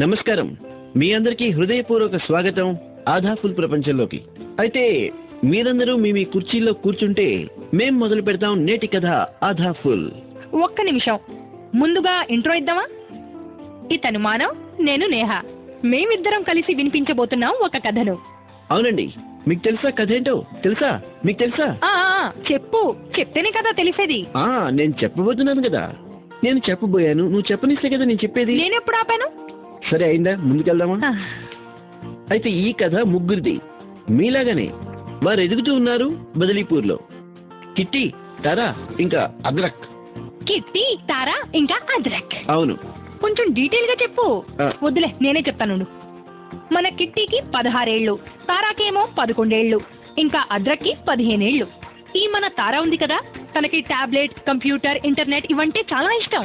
నమస్కారం. మీ అందరికీ హృదయపూర్వక స్వాగతం ఆధాఫుల్ ప్రపంచంలోకి. అయితే మీరందరూ మీ కుర్చీల్లో కూర్చుంటే మేం మొదలు పెడతాం నేటి కథ ఆధాఫుల్. ఒక్క నిమిషం, ముందుగా ఇంట్రో ఇద్దామా? ఇతను మానవ్, నేను నేహ. మేమిద్దరం కలిసి వినిపించబోతున్నాం ఒక కథను. అవునండి, మీకు తెలుసా కథ ఏంటో? తెలుసా? మీకు తెలుసా? చెప్పు, చెప్తేనే కదా తెలిసేది. నేను చెప్పబోతున్నాను కదా. నేను చెప్పబోయాను, నువ్వు చెప్పనిస్తే కదా నేను చెప్పేది. నేనెప్పుడు ఆపాను? సరే అయిందా, ముందుకెళ్దామా? అయితే ఈ కథ ముగ్గురిది, మీలాగానే. వారు ఎదుగుతూ ఉన్నారు బదలీపూర్లో. కిట్టి, తారా, ఇంకా అద్రక్. కిట్టి, తారా, ఇంకా అద్రక్. అవును. కొంచెం డీటెయిల్ గా చెప్పు. వద్దులే, నేనే చెప్తాను. మన కిట్టికి 16 ఏళ్ళు, తారాకేమో 11 ఏళ్ళు, ఇంకా అద్రక్కి 15 ఏళ్ళు. ఈ మన తారా ఉంది కదా, తనకి టాబ్లెట్, కంప్యూటర్, ఇంటర్నెట్ ఇవంటే చాలా ఇష్టం.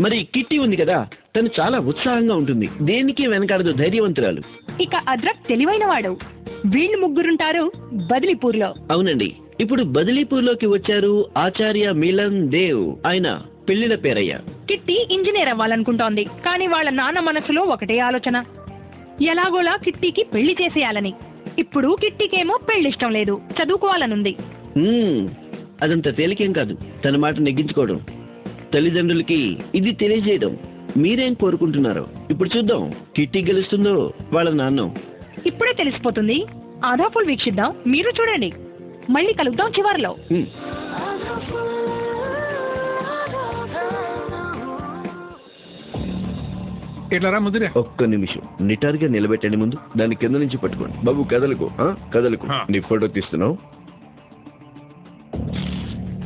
మరి కిట్టి ఉంది కదా, తను చాలా ఉత్సాహంగా ఉంటుంది, దేనికి వెనకాడదు, ధైర్యవంతురాలు. ఇక అద్రక్ తెలివైన వాడు. వీళ్ళు ముగ్గురుంటారు బదిలీపూర్లో. అవునండి, ఇప్పుడు బదిలీపూర్లోకి వచ్చారు ఆచార్య మిలన్ దేవ్. ఆయన పెళ్లిన పేరయ్య. కిట్టి ఇంజనీర్ అవ్వాలనుకుంటోంది, కానీ వాళ్ళ నాన్న మనసులో ఒకటే ఆలోచన, ఎలాగోలా కిట్టికి పెళ్లి చేసేయాలని. ఇప్పుడు కిట్టికేమో పెళ్లిష్టం లేదు, చదువుకోవాలనుంది. అదంత తేలికేం కాదు తన మాట నెగ్గించుకోవడం. తల్లిదండ్రులకి ఇది తెలియజేయడం. మీరేం కోరుకుంటున్నారో ఇప్పుడు చూద్దాం. కిట్టి గెలుస్తుందో వాళ్ళ నాన్న ఇప్పుడే తెలిసిపోతుంది. ఆధాఫుల్ వీక్షిద్దాం, మీరు చూడండి. మళ్ళీ కలుద్దాం చివర్లో. ఒక్క నిమిషం, నిటారుగా నిలబెట్టండి. ముందు దాని కింద నుంచి పట్టుకోండి. బాబు కదలకు, కదలకు. నీ ఫోటో తీస్తున్నావు,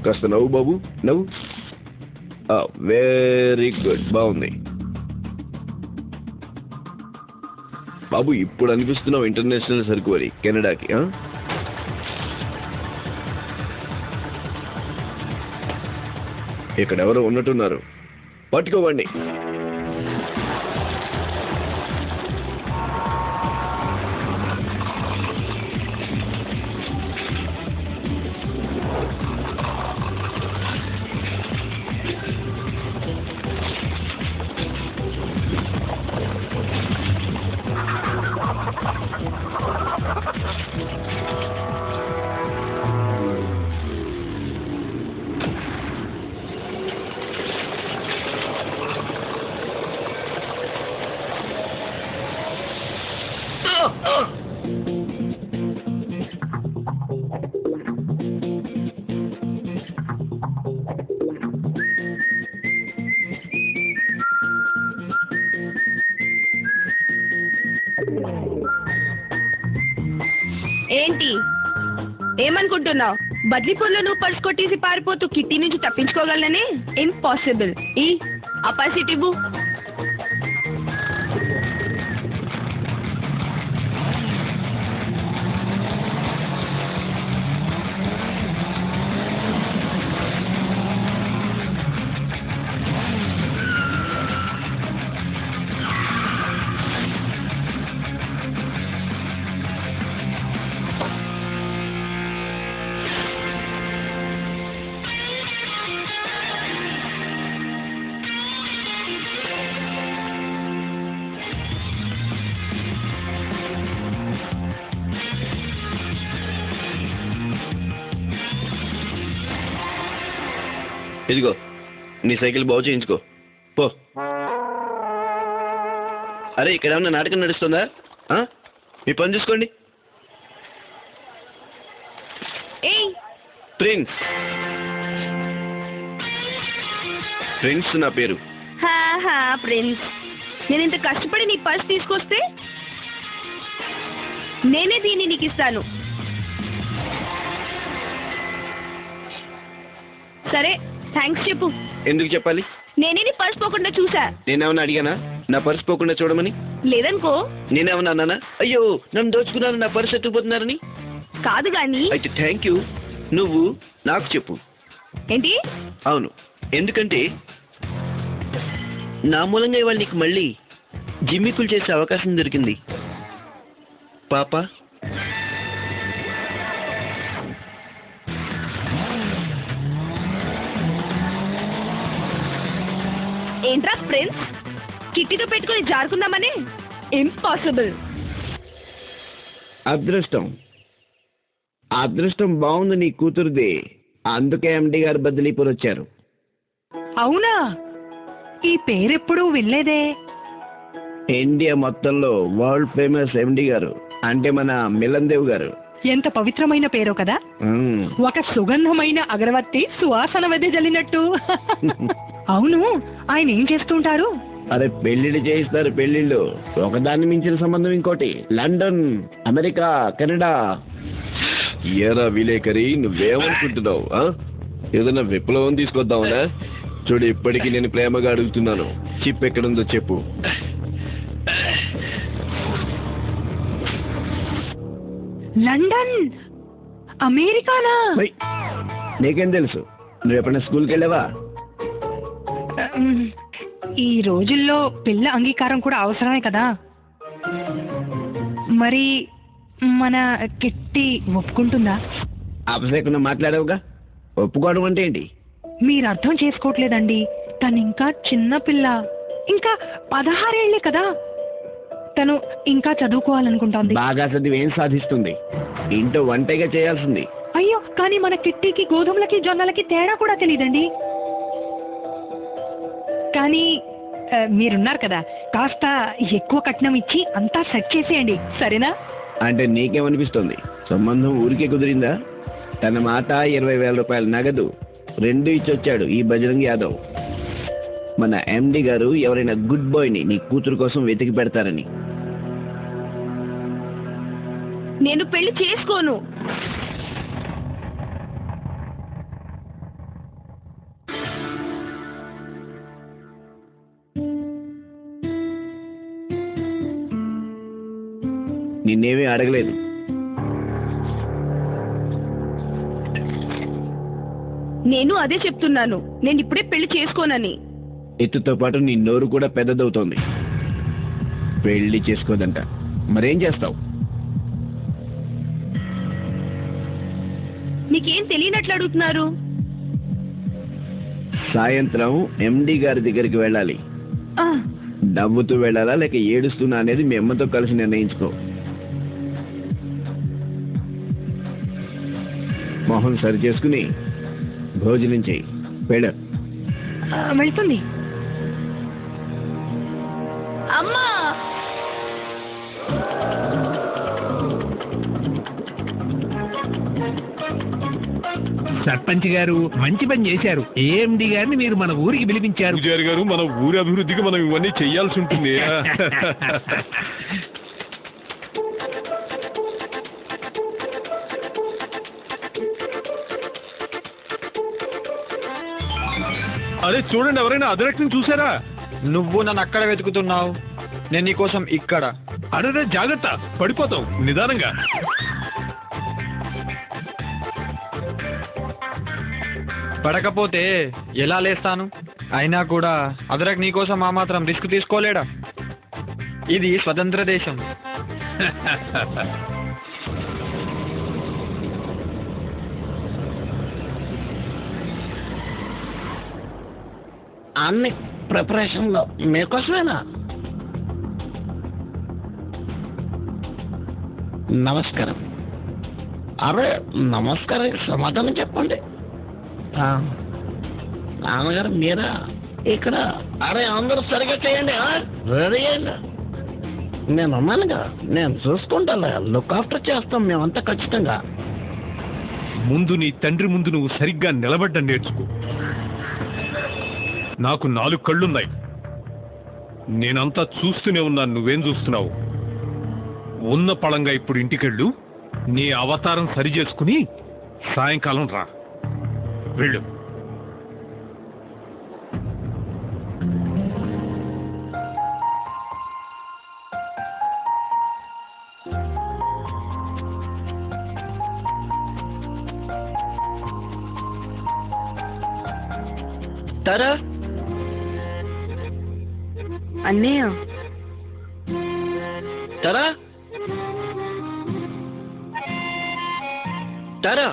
కాస్త నవ్వు బాబు, నవ్వు. వెరీ గుడ్, బాగుంది బాబు. ఇప్పుడు అనిపిస్తున్నావు ఇంటర్నేషనల్ సరుకు వరి కెనడాకి. ఇక్కడ ఎవరో ఉన్నట్టున్నారు, పట్టుకోవండి. ఏంటి ఏమనుకుంటున్నావు? బద్లీపూర్లో నువ్వు పర్స్ కొట్టేసి పారిపోతూ కిట్టి నుంచి తప్పించుకోగలనని? ఇంపాసిబుల్. ఈ అపాసిటివ్. ఇదిగో నీ సైకిల్ బాగు చేయించుకో పో. అరే, ఇక్కడ ఏమన్నా నాటకం నడుస్తుందా? మీ పని చూసుకోండి. ప్రిన్స్, ప్రిన్స్ నా పేరు. ప్రిన్స్, నేను ఇంత కష్టపడి నీ పర్స్ తీసుకొస్తే నేనే దీన్ని నీకు ఇస్తాను. సరే, థ్యాంక్స్ చెప్పు. ఎందుకు చెప్పాలి? నేనే నీ పర్స్ పోకుండా చూసా. నేనేమన్నా అడిగానా నా పర్స్ పోకుండా చూడమని? లేదనుకో. నేనేమన్నా అన్నానా? అయ్యో నన్ను దోచుకున్నాను, నా పర్స్ ఎత్తుకుపోతున్నారని? కాదు గాని. అయితే థ్యాంక్ యూ. నువ్వు నాకు చెప్పు. ఏంటి? అవును, ఎందుకంటే నా మూలంగా ఇవాళ నీకు మళ్ళీ జిమ్మికులు చేసే అవకాశం దొరికింది పాప. ఏంట్రా ప్రిన్స్, కిట్టితో పెట్టుకుని జారుకుందామని? ఇంపాసిబుల్. అదృష్టం బాగుంది నీ కూతురుది, అందుకే ఎండి గారు బదిలీపూర్ వచ్చారు. అవునా? ఈ పేరెప్పుడు వినలేదే. ఇండియా మొత్తంలో వరల్డ్ ఫేమస్ ఎండి గారు అంటే మన మిలన్ దేవ్ గారు. ఎంత పవిత్రమైన పేరో కదా. ఒక సుగంధమైన అగరవత్తి సువాసన వెదజల్లినట్టు. అవును, ఆయన ఏం చేస్తుంటారు? అరే పెళ్లిళ్ళు చేయిస్తారు. పెళ్లిళ్ళు ఒకదాన్ని మించిన సంబంధం ఇంకోటి. London, America, Canada. ఏరా విలేకరి, నువ్వేమనుకుంటున్నావు? ఏదైనా విప్లవం తీసుకొద్దామనా? చూడు, ఇప్పటికీ నేను ప్రేమగా అడుగుతున్నాను, చిప్ ఎక్కడుందో చెప్పు. లండన్, అమెరికానా? నీకేం తెలుసు? నువ్వు ఎప్పుడైనా స్కూల్కి వెళ్ళావా? ఈ రోజుల్లో పిల్ల అంగీకారం కూడా అవసరమే కదా. మరి మన కిట్టి ఒప్పుకుంటుందా? అపసేకుండా మాట్లాడావుగా. ఒప్పుకోవడం అంటే ఏంటి? మీరు అర్థం చేసుకోవట్లేదండి. తను ఇంకా చిన్న పిల్ల, ఇంకా 16 ఏళ్లే కదా. తను ఇంకా చదువుకోవాలనుకుంటోంది. బాగా చదివి ఏం సాధిస్తుంది? ఇంట్లో వంటగా చేయాల్సింది. అయ్యో, కానీ మన కిట్టికి గోధుమలకి జొన్నలకి తేడా కూడా తెలియదండి. కానీ మీరున్నారు కదా, కాస్త ఎక్కువ కట్నం ఇచ్చి అంతా సెట్ చేసేయండి, సరేనా? అంటే నీకేమనిపిస్తుంది? సంబంధం ఊరికే కుదిరిందా? తన మాట 20,000 రూపాయలు నగదు 2 ఇచ్చొచ్చాడు ఈ బజరంగ్ యాదవ్. మన ఎండి గారు ఎవరైనా గుడ్ బాయ్ని నీ కూతురు కోసం వెతికి పెడతారని. నేను పెళ్లి చేసుకోను. నిన్నేమీ అడగలేదు. నేను అదే చెప్తున్నాను, నేను ఇప్పుడే పెళ్లి చేసుకోనని. ఎత్తుతో పాటు నీ నోరు కూడా పెద్దదవుతోంది. పెళ్లి చేసుకోదంట, మరేం చేస్తావు? నీకేం తెలియనట్లు అడుగుతున్నారు. సాయంత్రం ఎండి గారి దగ్గరికి వెళ్ళాలి. నవ్వుతూ వెళ్ళాలా లేక ఏడుస్తున్నా అనేది మీ అమ్మతో కలిసి నిర్ణయించుకో. మొహం సరి చేసుకుని భోజనం చేయి. వెళ్ళ. వెళ్తుంది. అమ్మా, సర్పంచ్ గారు మంచి పని చేశారు. ఏఎండి గారిని మీరు మన ఊరికి పిలిపించారు. పూజారి గారు, మన ఊరి అభివృద్ధికి మనం ఇవన్నీ చెయ్యాల్సి ఉంటుంది. అదే చూడండి, ఎవరైనా అదరక్తిని చూసారా? నువ్వు నన్ను అక్కడ వెతుకుతున్నావు, నేను నీకోసం ఇక్కడ. అరే జాగ్రత్త, పడిపోతావు. నిదానంగా. పడకపోతే ఎలా లేస్తాను? అయినా కూడా అదరక్ నీకోసం ఆ మాత్రం రిస్క్ తీసుకోలేడా? ఇది స్వతంత్ర దేశం. అన్ని ప్రిపరేషన్లో మీకోసమేనా? నమస్కారం. అరే నమస్కారానికి సమాధానం చెప్పండి. నాన్నగారు మీరా ఇక్కడ? అరే అందరూ సరిగా చేయండి, రెడీ అయ్యండి. నేను అన్నానుగా, నేను చూసుకుంటాను, లుక్ ఆఫ్టర్ చేస్తాం మేమంతా ఖచ్చితంగా. ముందు నీ తండ్రి ముందు నువ్వు సరిగ్గా నిలబడ్డం నేర్చుకో. నాకు 4 కళ్ళున్నాయి, నేనంతా చూస్తూనే ఉన్నాను. నువ్వేం చూస్తున్నావు? ఉన్న పళంగా ఇప్పుడు ఇంటికెళ్ళు, నీ అవతారం సరి చేసుకుని సాయంకాలం రా. వెళ్ళు. తారా, అన్నయ్య, తారా, తారా,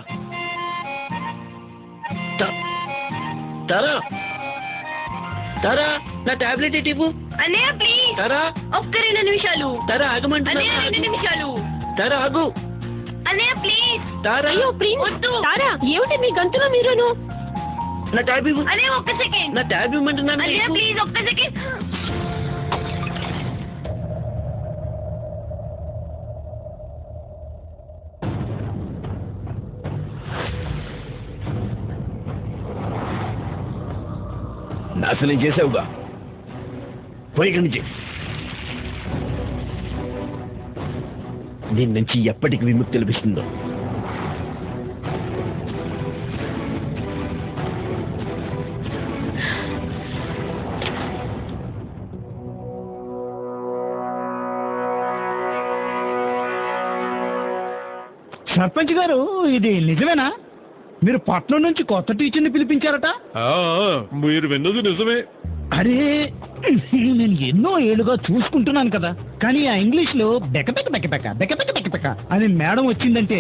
తారా, తారా, నా టాబ్లెట్ ఇటు. అన్నయ్య ప్లీజ్ తారా ఒక్క 2 నిమిషాలు తారా ఆగమంటున్నా. అన్నయ్య 2 నిమిషాలు తారా ఆగు. అన్నయ్య ప్లీజ్ తారా అయ్యో ప్లీజ్ వద్దు. తారా ఏమిటి మీ గంతులో మీరును? నా ట్యాబ్ ఇవ్వు. అన్నయ్య ఒక్క సెకండ్ నా ట్యాబ్ ఇవ్వమంటున్నాను. అన్నయ్య ప్లీజ్ ఒక్క సెకండ్ నాశనం చేసావుగా, పోయి ఇక్కడి నుంచి. దీని నుంచి ఎప్పటికి విముక్తి లభిస్తుందో. సర్పంచ్ గారు, ఇది నిజమేనా? మీరు పట్నం నుంచి కొత్త టీచర్ని పిలిపించారట? మీరు విన్నది నిజమే. అరే, నేను ఎన్నో ఏళ్ళుగా చూసుకుంటున్నాను కదా, కానీ ఆ ఇంగ్లీష్ లో బెకబెక బెకబెక బెకబెక బెకబెక అని మేడం వచ్చిందంటే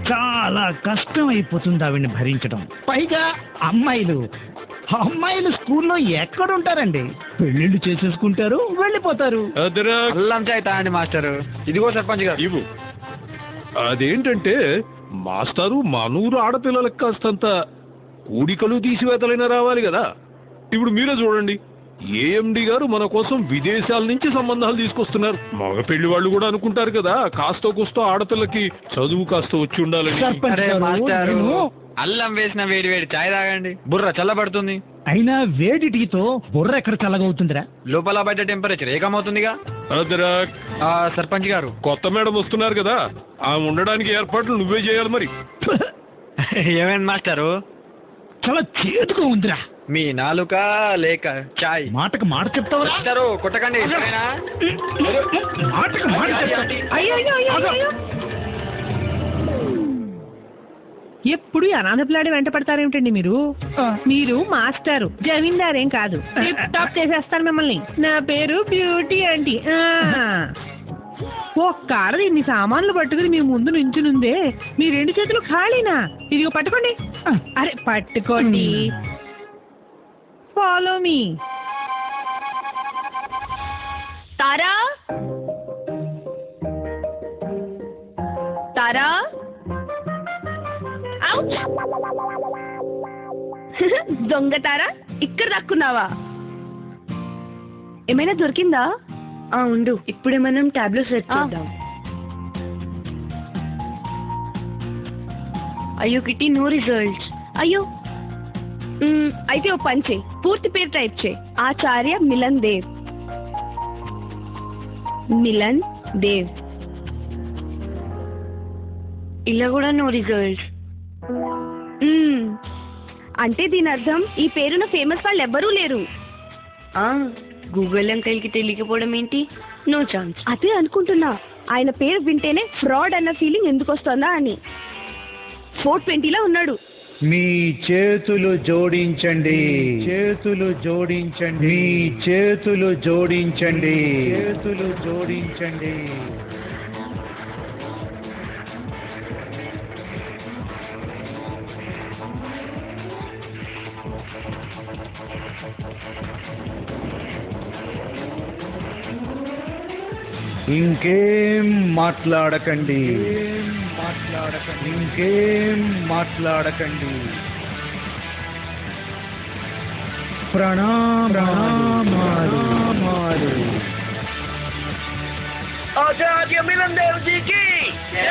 చాలా కష్టం అయిపోతుంది ఆవిడ్ని భరించడం. పైగా అమ్మాయిలు స్కూల్లో ఎక్కడుంటారండి? పెళ్ళిళ్ళు చేసేసుకుంటారు, వెళ్ళిపోతారు. అల్లం చాయ్ తాగండి మాస్టర్. ఇదిగో సర్పంచ్ గారు. ఇవ్వు. అదేంటంటే మాస్టారు మనూరు ఆడపిల్లలకు కాస్తంత కూడికలు తీసివేతలైనా రావాలి కదా. ఇప్పుడు మీరే చూడండి, ఏఎండి గారు మన కోసం విదేశాల నుంచి సంబంధాలు తీసుకొస్తున్నారు. మగ పెళ్లి వాళ్ళు కూడా అనుకుంటారు కదా, కాస్త కూస్తో ఆడపిల్లకి చదువు కాస్త వచ్చి ఉండాలని. సర్పంచ్ అరే గారు, మాస్టారు, నేను- అల్లం వేసిన వేడి వేడి చాయ్ తాగండి, బుర్ర చల్లబడుతుంది. అయినా వేడి టీతో బుర్ర ఎక్కడ చల్లగవుతుందిరా? లోపల బయట టెంపరేచర్ ఏకమవుతుందిగా. అదరా, సర్పంచ్ గారు, కొత్త మేడం వస్తున్నారు కదా, ఆమె ఉండడానికి ఏర్పాట్లు నువ్వే చేయాలి మరి. ఏమైంది మాస్టారు? చాలా చేదుగా ఉందిరా. మీ నాలుక లేక చాయ్? మాటకు మాట చెప్తావరా? మాస్టారు కొట్టకండి. సరేనా? మాటకు మాట చెప్తావా? అయ్యో అయ్యో అయ్యో అయ్యో. ఎప్పుడు ఈ అనాథ పిల్లాడి వెంట పడతారేమిటండి మీరు? మీరు మాస్టారు, జమీందారేం కాదు. టిప్ టాప్ చేసేస్తాను మిమ్మల్ని. నా పేరు బ్యూటీ ఆంటీ. ఒక్క ఆడది ఇన్ని సామాన్లు పట్టుకుని మీ ముందు నుంచునుందే, మీ 2 చేతులు ఖాళీనా? ఇదిగో పట్టుకోండి. అరే పట్టుకోండి. Follow me. Tara Tara ouch. దొంగ తారా, ఇక్కడ దక్కున్నావా? ఏమైనా దొరికిందా? ఉండు, ఇప్పుడే మనం టాబ్లో సెట్ చేద్దాం. అయ్యో కిట్టి, నో రిజల్ట్స్. అయ్యో, అయితే ఓ పని చేయి, పూర్తి పేరు టైప్ చేయి. ఆచార్య మిలన్ దేవ్. మిలన్ దేవ్. ఇలా కూడా నో రిజల్ట్స్. అంటే దీని అర్థం ఈ పేరున ఫేమస్ వాళ్ళు ఎవ్వరూ లేరు. గూగుల్ అంకల్కి తెలియకపోవడం ఏంటి? No chance. అదే అనుకుంటున్నా, ఆయన పేరు వింటేనే ఫ్రాడ్ అన్న ఫీలింగ్ ఎందుకు వస్తుందా అని. 420లో ఉన్నాడు. మీ చేతులు జోడించండి, చేతులు జోడించండి, మీ చేతులు జోడించండి, చేతులు జోడించండి. ఇంకేం మాట్లాడకండి, ఇంకేం మాట్లాడకండి. ప్రణామాలు. आचार्य मिलन देव जी की जय।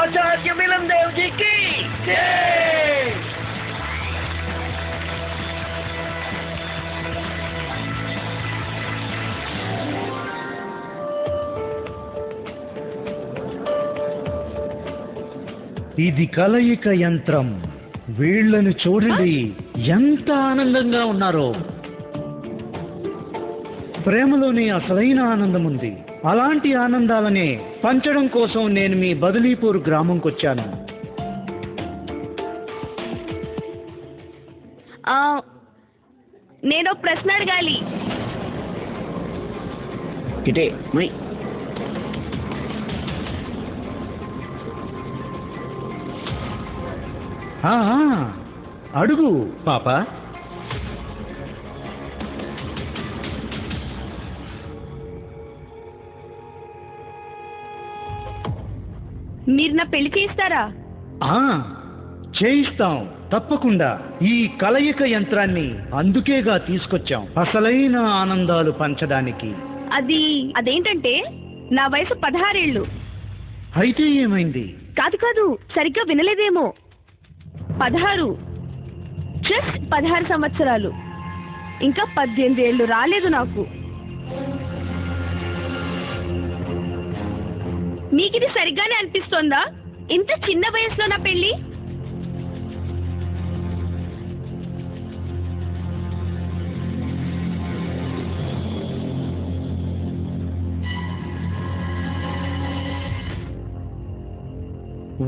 आचार्य मिलन देव जी की जय। ఇది కలయిక యంత్రం. వీళ్ళను చూడండి, ఎంత ఆనందంగా ఉన్నారో. ప్రేమలోనే అసలైన ఆనందం ఉంది. అలాంటి ఆనందాలనే పంచడం కోసం నేను మీ బదిలీపూర్ గ్రామంకొచ్చాను. నేను ప్రశ్న అడగాలి. కిటే మై అడుగు పాప. మీరు నా పెళ్లి చేయిస్తారా? ఆ, చేయిస్తాం తప్పకుండా. ఈ కలయిక యంత్రాన్ని అందుకేగా తీసుకొచ్చాం, అసలైన ఆనందాలు పంచడానికి. అదేంటంటే నా వయసు 16 ఏళ్ళు. అయితే ఏమైంది? కాదు, సరిగ్గా వినలేదేమో. 16, జస్ట్ 16 సంవత్సరాలు. ఇంకా 18 ఏళ్ళు రాలేదు నాకు. మీకు ఇది సరిగ్గానే అనిపిస్తోందా? ఇంత చిన్న వయసులో నా పెళ్లి?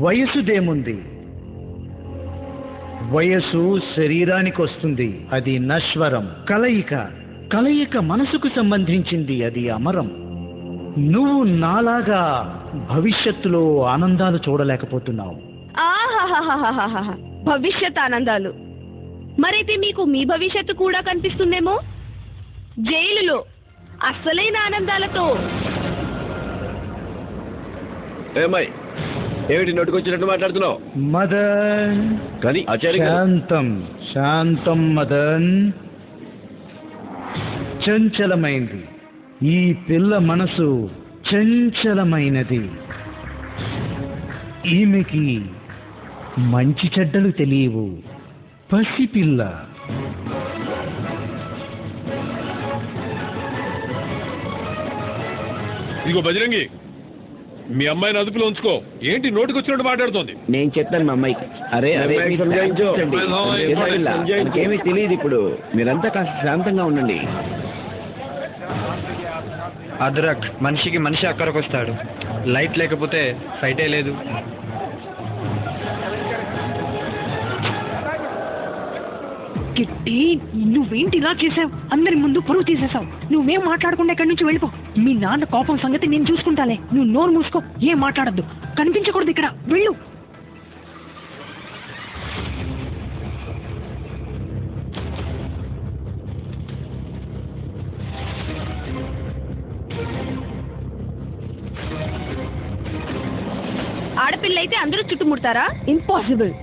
వయసుదేముంది, వయసు శరీరానికి వస్తుంది, అది నశ్వరం. కలయిక మనసుకు సంబంధించింది, అది అమరం. నువ్వు నాలాగా భవిష్యత్తులో ఆనందాలు చూడలేకపోతున్నావు. ఆహాహాహాహాహా, భవిష్యత్ ఆనందాలు. మరైతే మీకు మీ భవిష్యత్తు కూడా కనిపిస్తుందేమో, జైలులో అసలైన ఆనందాలతో. ఏమై ఏమిటి నోటుకొచ్చినట్టు మాట్లాడుతున్నావు? మదన్, కానీ ఆచార్య శాంతం మదన్. చంచలమైంది, ఈ పిల్ల మనసు చంచలమైనది. ఈమెకి మంచి చెడ్డలు తెలియవు, పసిపిల్ల. ఇదిగో బజరంగి, మీ అమ్మాయిని అదుపులో ఉంచుకో. ఏంటి నోటికొచ్చినట్టు మాట్లాడుతోంది? నేను చెప్తాను మా అమ్మాయికి. అరే ఏమీ తెలియదు. ఇప్పుడు మీరంతా కాస్త శాంతంగా ఉండండి. అద్రక్ మనిషికి మనిషి అక్కడికొస్తాడు. లైట్ లేకపోతే ఫైటే లేదు. కిట్టి, నువ్వేంటి ఇలా చేసావు? అందరి ముందు పరువు తీసేసావు. నువ్వేం మాట్లాడకుండా ఇక్కడి నుంచి వెళ్ళిపో. మీ నాన్న కోపం సంగతి నేను చూసుకుంటాలే. నువ్వు నోరు మూసుకో, ఏం మాట్లాడద్దు, కనిపించకూడదు ఇక్కడ. వెళ్ళు. ఆడపిల్ల అయితే అందరూ చుట్టుముడతారా? ఇంపాసిబుల్.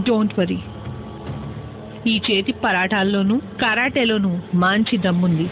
Don't worry. ఈ చేతి పరాటాల్లోనూ కరాటేలోనూ మంచి దమ్ముంది.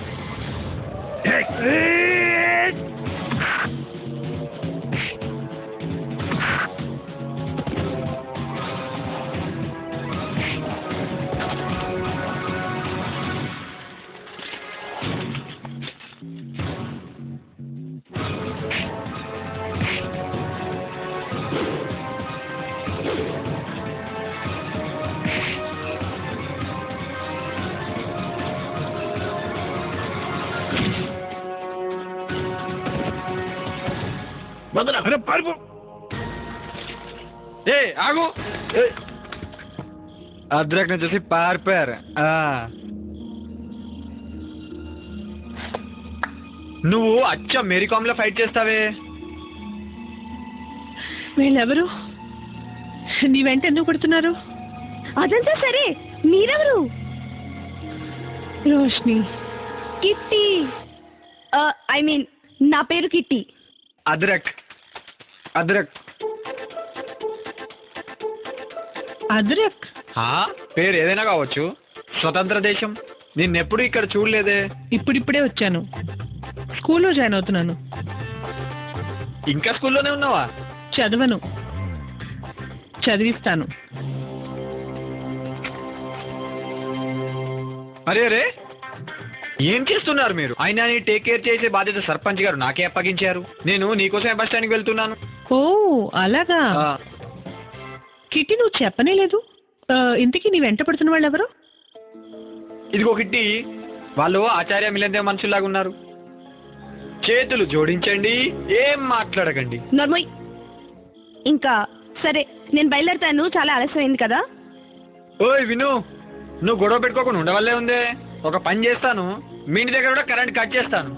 వదరా. అరే పారిపో. ఏ ఆగు. అద్రక్ ని చూసి పారిపోయారు. నువ్వు అచ్చ మేరీకామ్ లో ఫైట్ చేస్తావే. వీళ్ళెవరు? నీ వెంట ఎందుకు పడుతున్నారు? అదంతా సరే, మీరెవరు? రోష్ని. కిట్టి. ఐ మీన్ నా పేరు కిట్టి. అద్రక్ అద్రక్ అద్రక్ పేరు ఏదైనా కావచ్చు. స్వతంత్ర దేశం. నిన్నెప్పుడు ఇక్కడ చూడలేదే. ఇప్పుడిప్పుడే వచ్చాను. స్కూల్లో జాయిన్ అవుతున్నాను. ఇంకా స్కూల్లోనే ఉన్నావా? చదవను, చదివిస్తాను. అరే అరే, ఏం చేస్తున్నారు మీరు? అయినా నీ టేక్ కేర్ చేసే బాధ్యత సర్పంచ్ గారు నాకే అప్పగించారు. నేను నీకోసమే బస్ స్టాండ్కి వెళ్తున్నాను. ఓ అలాగా. కిట్టి, నువ్వు చెప్పనే లేదు. ఇంతకీ నీ వెంట పడుతున్న వాళ్ళు ఎవరు? ఇదిగో కిట్టి, వాళ్ళు ఆచార్య మిలిందేవ్ మనుషుల్లాగా ఉన్నారు. చేతులు జోడించండి, ఏం మాట్లాడకండి. నర్మయ్. ఇంకా సరే, నేను బయలుదేరుతాను, చాలా ఆలస్యమైంది కదా. ఓయ్ విను, నువ్వు గొడవ పెట్టుకోకుండా ఉండవల్లే ఉందే. ఒక పని చేస్తాను, మీ ఇంటి దగ్గర కూడా కరెంట్ కట్ చేస్తాను.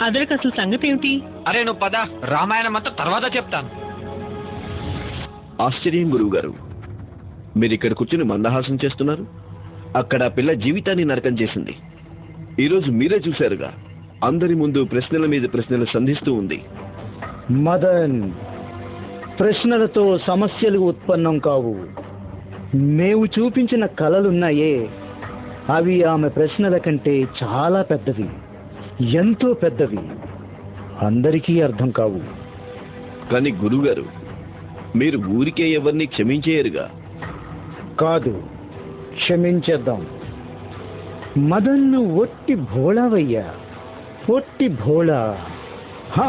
అదరికి అసలు సంగతి ఏమిటి? అరే నువ్వు పద, రామాయణం అంతా తర్వాత చెప్తాను. ఆశ్చర్యం గురువు గారు, మీరు ఇక్కడ కూర్చుని మందహాసం చేస్తున్నారు. అక్కడ ఆ పిల్ల జీవితాన్ని నరకం చేసింది. ఈరోజు మీరే చూశారుగా, అందరి ముందు ప్రశ్నల మీద ప్రశ్నలు సంధిస్తూ ఉంది. మదన్, ప్రశ్నలతో సమస్యలు ఉత్పన్నం కావు. మేము చూపించిన కళలున్నాయే, అవి ఆమె ప్రశ్నల కంటే చాలా పెద్దవి, ఎంతో పెద్దవి. అందరికీ అర్థం కావు. కానీ గురువుగారు, మీరు ఊరికే ఎవరిని క్షమించేయరుగా. కాదు, క్షమించేద్దాం. మదన్ను ఒట్టి భోళావయ్యా, ఒట్టి భోళా. హా,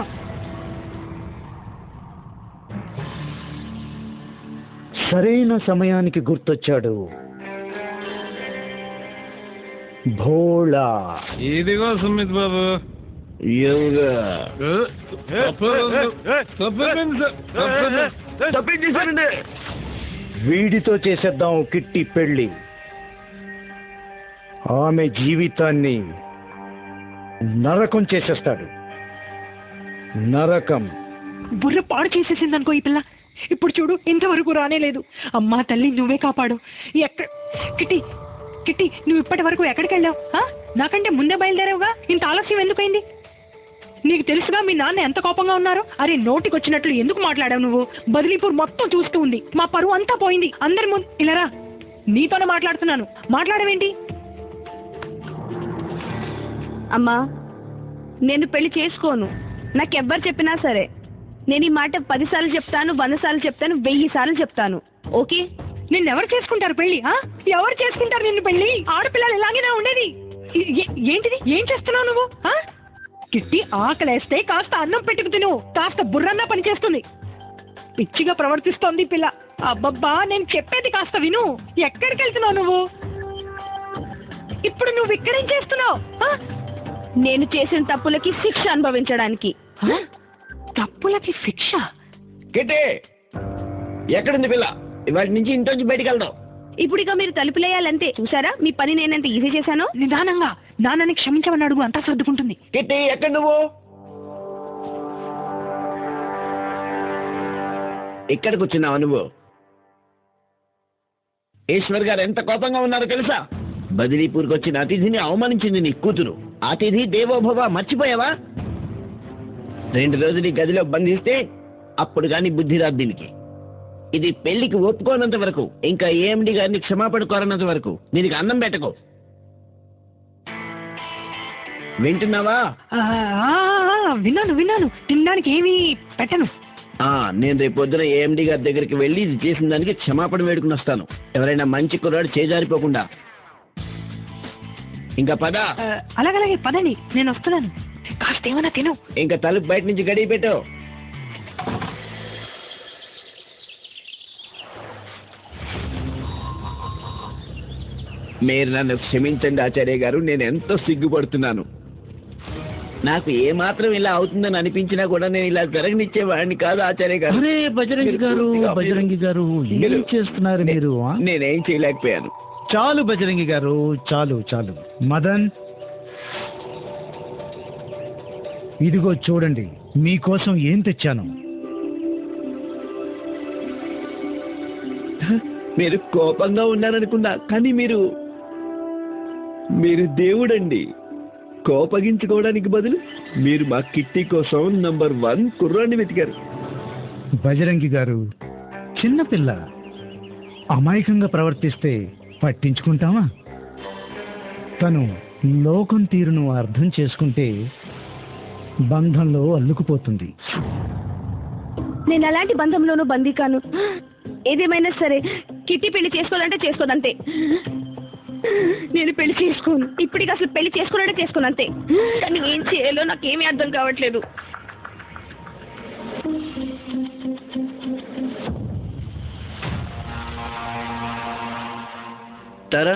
సరైన సమయానికి గుర్తొచ్చాడు. భోళా. ఇదిగో సుమిత్ బాబు. ఏముగా వీడితో చేసేద్దాం కిట్టి పెళ్లి. ఆమె జీవితాన్ని నరకం చేసేస్తాడు. నరకం. బుర్ర పాడు చేసేసిందనుకో ఈ పిల్ల. ఇప్పుడు చూడు, ఇంతవరకు రానేలేదు. అమ్మా తల్లి, నువ్వే కాపాడు. కిట్టి కిట్టి, నువ్వు ఇప్పటి వరకు ఎక్కడికి వెళ్ళావు? నాకంటే ముందే బయలుదేరావుగా. ఇంత ఆలస్యం ఎందుకైంది? నీకు తెలుసుగా మీ నాన్న ఎంత కోపంగా ఉన్నారో. అరే, నోటికి వచ్చినట్లు ఎందుకు మాట్లాడావు నువ్వు? బదిలీపూర్ మొత్తం చూస్తూ ఉంది. మా పరువు అంతా పోయింది. అందరి ముందు ఇలారా, నీతోనే మాట్లాడుతున్నాను. మాట్లాడవేంటి? అమ్మా, నేను పెళ్లి చేసుకోను. నాకెవ్వరు చెప్పినా సరే, నేను ఈ మాట 10 సార్లు చెప్తాను, 100 సార్లు చెప్తాను, 1000 సార్లు చెప్తాను. ఓకే? నిన్నెవరు చేసుకుంటారు పెళ్లి? ఎవరు చేసుకుంటారు నిన్ను పెళ్లి? ఆడపిల్లలు ఇలాగేనా ఉండేది? ఏంటిది? ఏం చేస్తున్నావు నువ్వు? కిట్టి, ఆకలేస్తే కాస్త అన్నం పెట్టుకు తిను. కాస్త బుర్రన్నా పనిచేస్తుంది. పిచ్చిగా ప్రవర్తిస్తోంది పిల్ల. అబ్బబ్బా, నేను చెప్పేది కాస్త విను. ఎక్కడికి వెళ్తున్నావు నువ్వు? ఇప్పుడు నువ్వు ఇక్కడేం చేస్తున్నావు? నేను చేసిన తప్పులకి శిక్ష అనుభవించడానికి. తప్పులకి శిక్ష? కిట్టి, ఎక్కడుంది పిల్ల? ఇవాటి నుంచి ఇంటి బయటికి వెళ్దాం. ఇప్పుడు ఇక మీరు తలుపులేయాలంతే. చూసారా మీ పని నేనంత ఈజీ చేశాను? నిదానంగా నాన్నని క్షమించమని అడుగు, అంతా సర్దుకుంటుంది. కిట్టి, ఎక్కడ నువ్వు? ఎక్కడికి వచ్చినావా నువ్వు? ఈశ్వర్ గారు ఎంత కోపంగా ఉన్నారో తెలుసా? బదిలీపూర్కి వచ్చిన అతిథిని అవమానించింది నీ కూతురు. అతిథి దేవోభవ మర్చిపోయావా? 2 రోజులు ఈ గదిలో బంధిస్తే అప్పుడు కానీ బుద్ధి రాదు దీనికి. ఇది పెళ్లికి ఒప్పుకోనంత వరకు, ఇంకా ఏఎండి గారిని క్షమాపణ కోరనంత వరకు దీనికి అన్నం పెట్టకు. వింటున్నావా? విన్నాను. తినడానికి ఏమీ పెట్టను. నేను రేపు పొద్దున ఏఎండి గారి దగ్గరికి వెళ్ళి ఇది చేసిన దానికి క్షమాపణ వేడుకుని వస్తాను. ఎవరైనా మంచి కుర్రాడు చేజారిపోకుండా. ఇంకా పద. అలాగలాగే పదండి, నేను వస్తున్నాను. కాస్త ఏమన్నా తిను. ఇంకా తలుపు బయట నుంచి గడియ పెట్టు. మీరు నన్ను క్షమించండి ఆచార్య గారు, నేను ఎంతో సిగ్గుపడుతున్నాను. నాకు ఏ మాత్రం ఇలా అవుతుందని అనిపించినా కూడా నేను ఇలా జరగనిచ్చేవాడిని కాదు ఆచార్య గారు. అరే బజరంగి గారు, బజరంగి గారు ఏం చేస్తున్నారు మీరు? నేనేం చేయలేకపోయాను. చాలు బజరంగి గారు, చాలు చాలు. మదన్, ఇదిగో చూడండి, మీకోసం ఏం తెచ్చాను. మీరు కోపంగా ఉన్నారనుకున్నా, కానీ మీరు దేవుడండి. కోపగించుకోవడానికి బదులు మీరు మా కిట్టి కోసం నంబర్ 1 కుర్రాన్ని వెతికారు. బజరంగి గారు, చిన్నపిల్ల అమాయకంగా ప్రవర్తిస్తే పట్టించుకుంటామా? తను లోకం తీరును అర్థం చేసుకుంటే బంధంలో అల్లుకుపోతుంది. నేను అలాంటి బంధంలోనూ బందీ కాను. ఏదేమైనా సరే కిట్టి పెళ్లి చేసుకోవాలంటే చేసుకోదంతే. నేను పెళ్లి చేసుకోను. ఇప్పటికి అసలు పెళ్లి చేసుకోవాలంటే చేసుకోను అంతే. కానీ ఏం చేయాలో నాకేమీ అర్థం కావట్లేదు. తారా,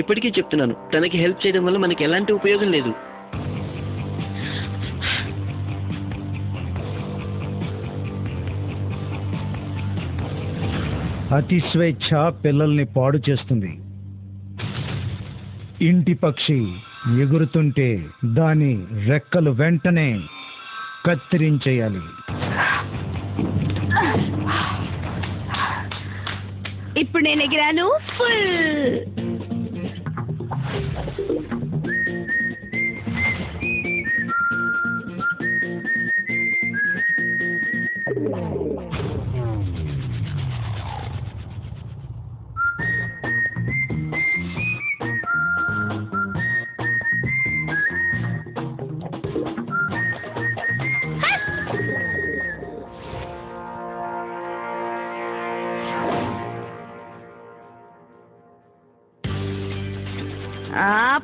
ఇప్పటికీ చెప్తున్నాను, తనకి హెల్ప్ చేయడం వల్ల మనకి ఎలాంటి ఉపయోగం లేదు. అతి స్వేచ్ఛ పిల్లల్ని పాడు చేస్తుంది. ఇంటి పక్షి ఎగురుతుంటే దాని రెక్కలు వెంటనే కత్తిరించేయాలి. ఇప్పుడు నేను ఎగిరాను ఫుల్.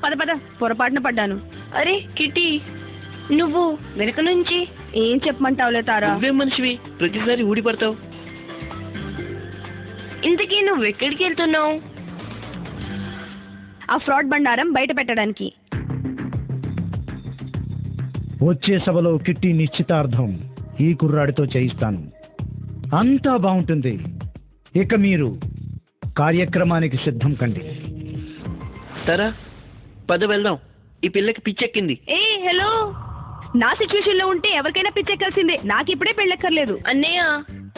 పద పద, పొరపాటున పడ్డాను. అరే కిట్టి, నువ్వు వెనక నుంచి ఏం చెప్పమంటావులే తారా. నువ్వేం మనిషివి, ప్రతిసారి ఊడిపడతావు. ఇంతకీ నువ్వు ఎక్కడికి వెళ్తున్నావు? ఆ ఫ్రాడ్ బండారం బయట పెట్టడానికి. వచ్చే సభలో కిట్టి నిశ్చితార్థం ఈ కుర్రాడితో చేయిస్తాను. అంతా బాగుంటుంది. ఇక మీరు కార్యక్రమానికి సిద్ధం కండి. తారా, పద వెళ్దాం. ఈ పిల్లకి పిచ్చెక్కింది. హలో, నా సిచ్యువేషన్ లో ఉంటే ఎవరికైనా పిచ్చెక్కాల్సిందే. నాకు ఇప్పుడే పెళ్ళెక్కర్లేదు. అన్నయ్య,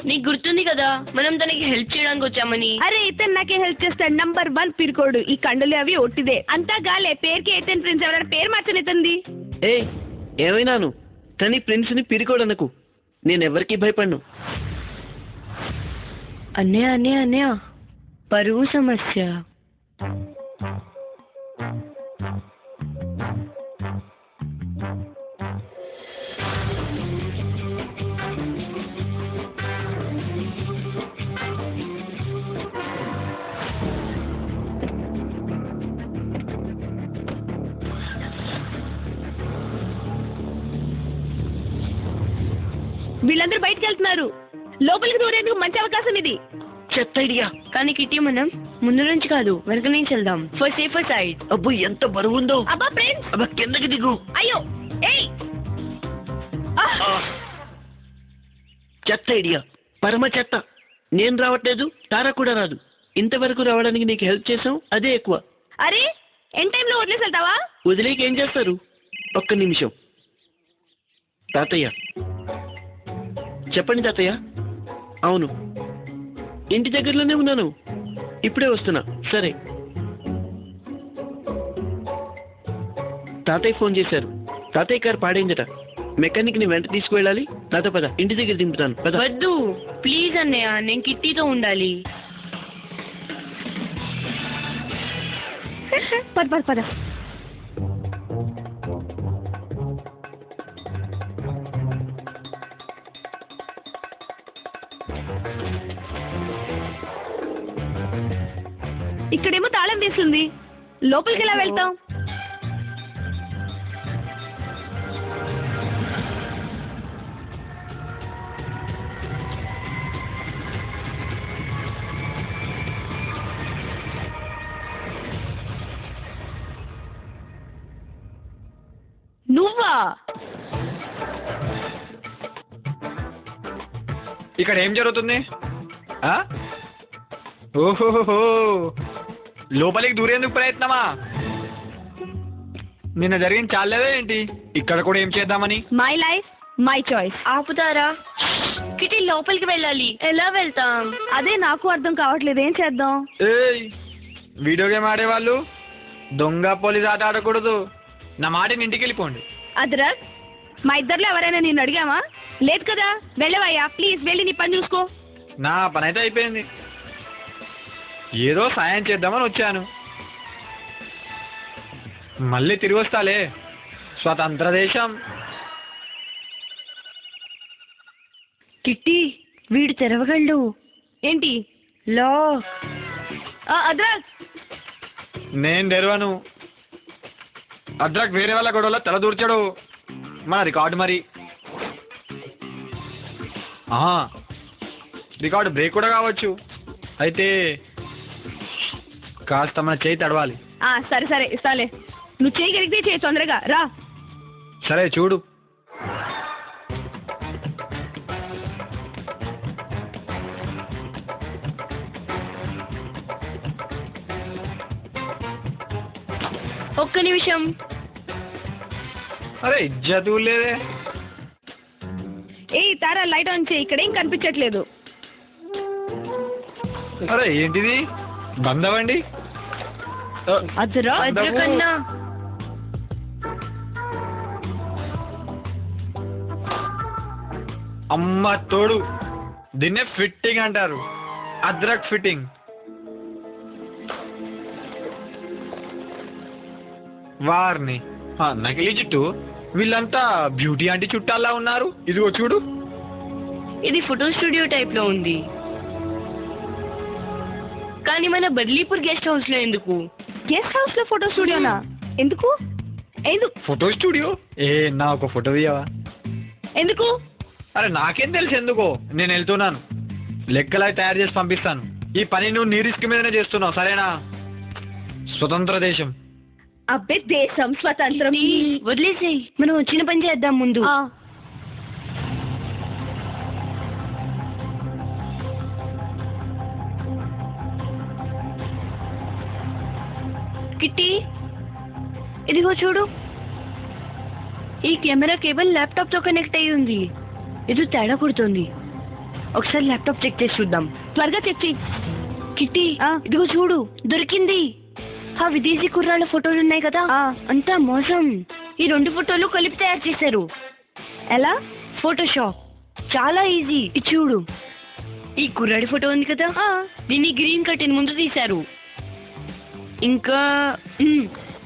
నీకు గుర్తుంది కదా మనం తనకి హెల్ప్ చేయడానికి వచ్చామని? అరే ఇతను నాకే హెల్ప్ చేస్తాడు. నంబర్ 1 పిరికోడు. ఈ కండలు అవి ఒట్టిదే. అంతా గాలే. పేరుకి ఇతను ప్రిన్స్. ఎవరైనా పేరు మార్చని ఇతంది. ఏమైనాను, కానీ ప్రిన్స్ని పిరికోడనకు. నేనెవరికి భయపడను. అన్నయ్య అన్నయ్య అన్నయ్య, పరువు సమస్య. వీళ్ళందరూ బయటకు వెళ్తున్నారు. లోపలికి దూరేందుకు మంచి అవకాశం ఇది. చెత్త ఐడియా. కానీ కిట్టి, మనం ముందు నుంచి కాదు వెనక నుంచి వెళ్దాం, ఫర్ సేఫర్ సైడ్. అబ్బో, ఎంత బరువుందో. అబ్బా ఫ్రెండ్స్, అబ్బా, కిందకి దిగు. అయ్యో, ఏయ్, చెత్త ఐడియా, పరమ చెత్త. నేను రావట్లేదు, తారా కూడా రాదు. ఇంతవరకు రావడానికి నీకు హెల్ప్ చేసాం, అదే ఎక్కువ. అరే ఎన్ టైంలో వదిలేసి వెళ్తావా? వదిలేకి ఏం చేస్తారు? ఒక్క నిమిషం. తాతయ్య, చెప్పండి తాతయ్య. అవును, ఇంటి దగ్గరలోనే ఉన్నాను, ఇప్పుడే వస్తున్నా. సరే. తాతయ్య ఫోన్ చేశారు. తాతయ్య కారు పాడైందట. మెకానిక్ ని వెంట తీసుకువెళ్ళాలి. నాతో పద, ఇంటి దగ్గర దింపుతాను. పద. వద్దు ప్లీజ్ అన్నయ్య, నేను కిట్టితో ఉండాలి. పద పద పద. ఇక్కడేమో తాళం వేస్తుంది. లోపలికి ఎలా వెళ్తాం? నువ్వా? ఇక్కడ ఏం జరుగుతుంది? ఓహోహో, లోపలికి దూరేందుకు ప్రయత్నమా? నిన్న జరిగిన చాలేదే ఏంటి? ఇక్కడ కూడా ఏం చేద్దామని? My life my choice. ఆపుతారా? కిటి లోపలికి వెళ్ళాలి. ఎలా వెళ్తాం? అదే నాకు అర్థం కావట్లేదు, ఏం చేద్దాం? ఏయ్, వీడియో గేమ్ ఆడేవాళ్ళు దొంగ పోలీస్ ఆట ఆడకూడదు. నా మాటని ఇంటికి వెళ్ళిపోండి. అద్రక్, మా ఇద్దరిలో ఎవరైనా నిన్ను అడిగామా? లేదు కదా. వెళ్ళవయ్యా ప్లీజ్, వెళ్ళి నీ పని చూసుకో. నా పని అయితే అయిపోయింది. ఏదో సాయం చేద్దామని వచ్చాను, మళ్ళీ తిరిగి వస్తాలే. స్వతంత్ర దేశం. కిట్టి, వీడు తెరవగలడు. ఏంటి? లాక్. అద్రక్, నేను తెరవను. అద్రక్ వేరే వాళ్ళ గొడవలో తల దూర్చాడు. మన రికార్డు మరి. రికార్డు బ్రేక్ కూడా కావచ్చు. అయితే కాస్త మన చేయి తడవాలి. సరే సరే ఇస్తాలే. నువ్వు చేయగలిగితే చేయి, తొందరగా రా. సరే చూడు. ఒక్క నిమిషం. అరే ఇజ్జతు లేదే. తారా లైట్ ఆన్ చేయి, ఇక్కడేం కనిపించట్లేదు. అరే ఏంటిది? బంద్ అవ్వండి. అద్రకన్నా అమ్మ తోడు, దీన్నే ఫిట్టింగ్ అంటారు. అద్రక్ ఫిట్టింగ్. వారిని నకిలీ చుట్టూ వీళ్ళంతా బ్యూటీ ఆంటీ చుట్టాలా ఉన్నారు. ఇదిగో చూడు. ఇది ఫోటో స్టూడియో టైప్ లో ఉంది. కానీ మన బద్లీపూర్ గెస్ట్ హౌస్ లో ఎందుకు? గెస్ట్ హౌస్ లో ఫోటో స్టూడియోనా? ఎందుకు? Photo studio? నా ఒక ఫోటో తీయవా? ఎందుకు? అరే నాకేం తెలుసు ఎందుకో. నేను వెళ్తున్నాను, లెక్కలు తయారు చేసి పంపిస్తాను. ఈ పని నువ్వు నీ రిస్క్ మీదనే చేస్తున్నావు, సరేనా? స్వతంత్ర దేశం. అబ్బే దేశం స్వతంత్రం వదిలేసేయి, మనం వచ్చిన పని చేద్దాం ముందు. కిట్టి, ఇదిగో చూడు. ఈ కెమెరా కేబుల్ ల్యాప్టాప్ తో కనెక్ట్ అయ్యి ఉంది. ఇది తేడా కొడుతుంది. ఒకసారి ల్యాప్టాప్ చెక్ చేసి చూద్దాం. త్వరగా చెక్ చేయి. కిట్టి, ఇదిగో చూడు, దొరికింది. ఆ విదేశీ కుర్రాళ్ళ ఫోటోలు ఉన్నాయి కదా, అంతా మోసం. ఈ 2 ఫోటోలు కలిపి తయారు చేశారు. ఎలా? ఫోటోషాప్. చాలా ఈజీ. ఇది చూడు, ఈ కుర్రాడి ఫోటో ఉంది కదా, దీన్ని గ్రీన్ కర్టెన్ ముందు తీశారు. ఇంకా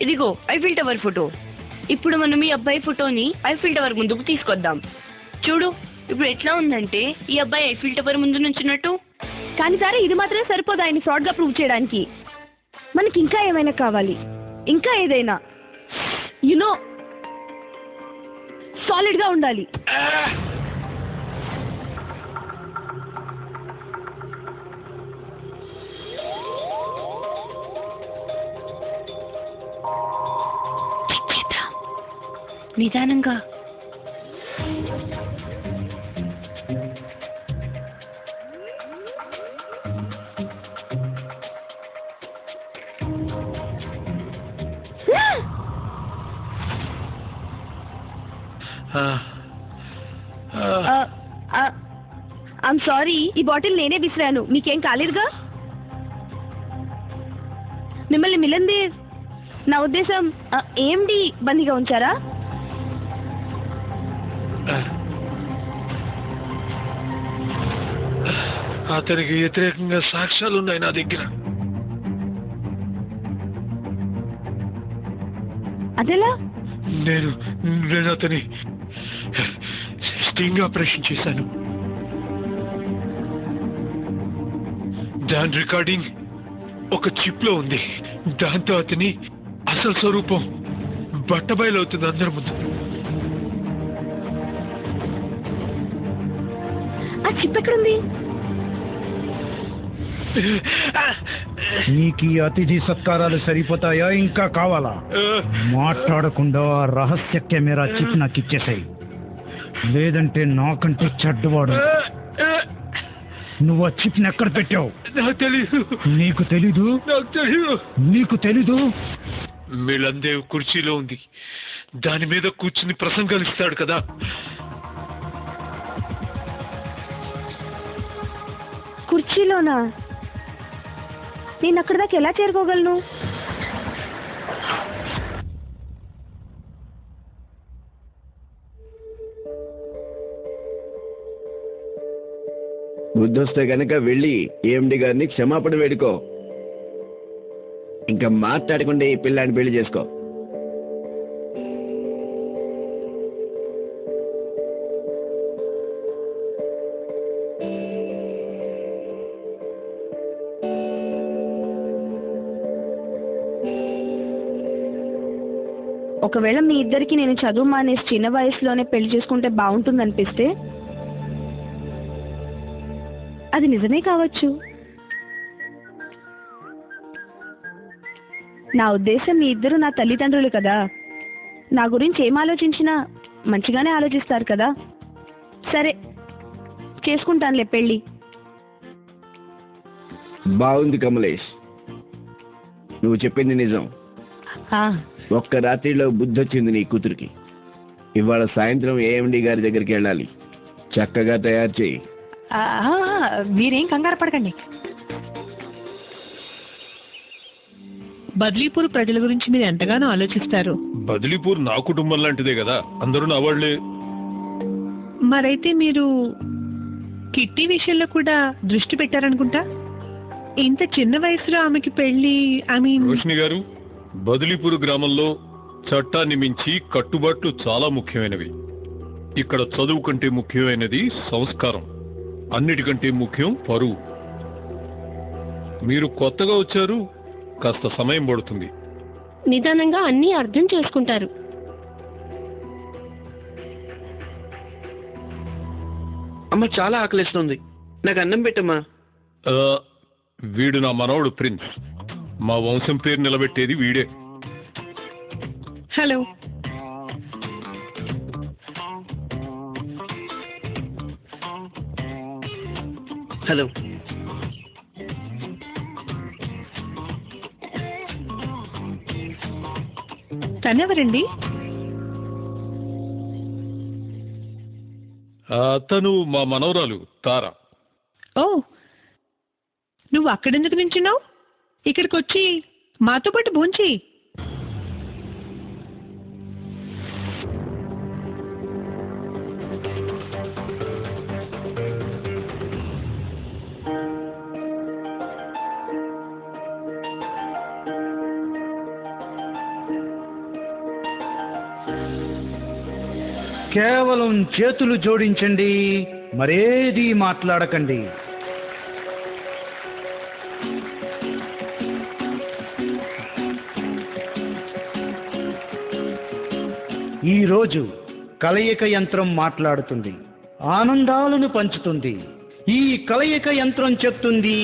ఇదిగో ఐఫిల్ టవర్ ఫోటో. ఇప్పుడు మనం ఈ అబ్బాయి ఫోటోని ఐఫిల్ టవర్ ముందుకు తీసుకొద్దాం. చూడు ఇప్పుడు ఎట్లా ఉందంటే ఈ అబ్బాయి ఐఫిల్ టవర్ ముందు నుంచున్నట్టు. కానీ సరే, ఇది మాత్రమే సరిపోదు ఆయన ఫ్రాడ్ గా ప్రూవ్ చేయడానికి. మనకి ఇంకా ఏమైనా కావాలి, ఇంకా ఏదైనా యునో సాలిడ్ గా ఉండాలి. నిదానంగా. ఐమ్ సారీ, ఈ బాటిల్ నేనే విసిరాను, మీకేం కాలేదుగా? మిమ్మల్ని మిలందేవ్, నా ఉద్దేశం ఏండి బందీగా ఉంచారా? అతనికి వ్యతిరేకంగా సాక్ష్యాలు ఉన్నాయి నా దగ్గర. అదెలా? నేను అతని స్టింగ్ ఆపరేషన్ చేశాను. దాని రికార్డింగ్ ఒక చిప్ లో ఉంది. దాంతో అతని అసలు స్వరూపం బట్టబయలవుతుంది అందరి ముందు. ఆ చిప్ ఎక్కడుంది? నీకు ఈ అతిథి సత్కారాలు సరిపోతాయా ఇంకా కావాలా? మాట్లాడకుండా ఆ రహస్య కెమెరా చిప్ నాకు ఇచ్చేసాయి, లేదంటే నాకంటే చెడ్డవాడు. నువ్వు ఆ చిప్ ఎక్కడ పెట్టావు? నాకు తెలీదు. నీకు తెలీదు? నాకు తెలీదు. నీకు తెలీదు? మీలందేవ్ కుర్చీలో ఉంది, దాని మీద కూర్చుని ప్రసంగాలు ఇస్తాడు కదా. కుర్చీలోనా? నేను అక్కడ దాకా ఎలా చేరుకోగలను? బుద్ధి వస్తే కనుక వెళ్ళి ఏఎండి గారిని క్షమాపణ వేడుకో. ఇంకా మాట్లాడకుండా ఈ పిల్లాన్ని పెళ్లి చేసుకో. ఒకవేళ మీ ఇద్దరికి నేను చదువు మానేసి చిన్న వయసులోనే పెళ్లి చేసుకుంటే బాగుంటుంది అనిపిస్తే అది నిజమే కావచ్చు. నా ఉద్దేశం మీ ఇద్దరు నా తల్లిదండ్రులు కదా, నా గురించి ఏం ఆలోచించినా మంచిగానే ఆలోచిస్తారు కదా. సరే, చేసుకుంటానులే పెళ్ళి. బాగుంది కమలేష్, నువ్వు చెప్పింది నిజం. ఒక్క రాత్రిలో బుద్ధి వచ్చింది నీ కూతురికి. ఇవాళ సాయంత్రం ఏఎండి గారి దగ్గరికి వెళ్ళాలి. చక్కగా తయారు చేయి. మీరేం కంగారు పడకండి. బద్లీపూర్ ప్రజల గురించి మీరు ఎంతగానో ఆలోచిస్తారు. బదిలీపూర్ నా కుటుంబం లాంటిదే కదా, అందరూ నా వాళ్ళే. మరైతే మీరు కిట్టి విషయంలో కూడా దృష్టి పెట్టారనుకుంటా. ఇంత చిన్న వయసులో ఆమెకి పెళ్లి, ఐ మీన్. రోషిని గారు, బదిలీపూర్ గ్రామంలో చట్టాన్ని మించి కట్టుబాట్లు చాలా ముఖ్యమైనవి. ఇక్కడ చదువు కంటే ముఖ్యమైనది సంస్కారం, అన్నిటికంటే ముఖ్యం పరువు. మీరు కొత్తగా వచ్చారు, కాస్త సమయం పడుతుంది. నిదానంగా అన్నీ అర్థం చేసుకుంటారు. అమ్మ చాలా ఆకలిస్తుంది, నాకు అన్నం పెట్టమ్మా. వీడు నా మనవడు ప్రిన్స్. మా వంశం పేరు నిలబెట్టేది వీడే. హలో. హలో. తనెవరండి? తను మా మనవరాలు తారా. ఓ, నువ్వు అక్కడెందుకు నించున్నావు? ఇక్కడికి వచ్చి మాతో పాటు భోంచేయి. కేవలం చేతులు జోడించండి, మరేది మాట్లాడకండి. ఈరోజు కలయిక యంత్రం మాట్లాడుతుంది, ఆనందాలను పంచుతుంది. ఈ కలయిక యంత్రం చెప్తుంది